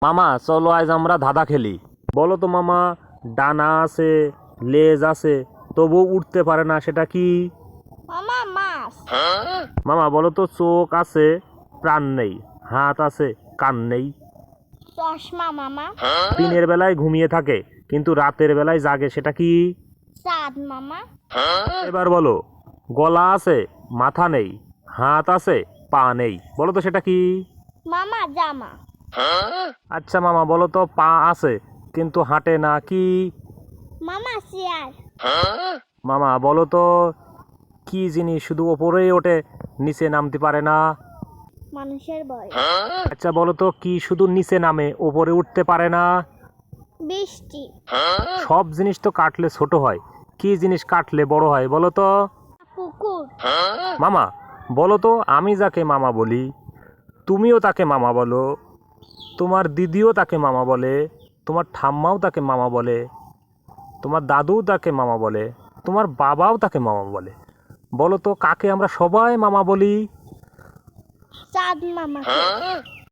মামা চলো আজ আমরা ধাঁধা খেলি। বলো তো মামা, ডানা আছে, লেজ আছে, তবু উঠতে পারে না, সেটা কি? মামা মাছ। মামা বলো তো, চোখ আছে, প্রাণ নেই, হাত আছে, কান নেই, চশমা মামা। দিনের বেলায় ঘুমিয়ে থাকে কিন্তু রাতের বেলায় জাগে, সেটা কি? চাঁদ মামা। এবার বলো, গলা আছে, মাথা নেই, হাত আছে, পা নেই, বলো তো সেটা কি? মামা জামা। আচ্ছা মামা বলো তো, পা আছে কিন্তু হাঁটে না, কি? মামা চেয়ার। মামা বলো তো, কি জিনিস শুধু ওপরেই ওঠে, নিচে নামতে পারে না? মানুষের বয়স। আচ্ছা বলো তো, কি শুধু নিচে নামে ওপরে উঠতে পারে না? বৃষ্টি। সব জিনিস তো কাটলে ছোট হয়, কি জিনিস কাটলে বড় হয় বলো তো? পুকুর। মামা বলো তো, আমি যাকে মামা বলি, তুমিও তাকে মামা বলো, তোমার দিদিও তাকে মামা বলে, তোমার ঠাম্মাও তাকে মামা বলে, তোমার দাদুও তাকে মামা বলে, তোমার বাবাও তাকে মামা বলে, বলো তো কাকে আমরা সবাই মামা বলি? চাঁদ মামা।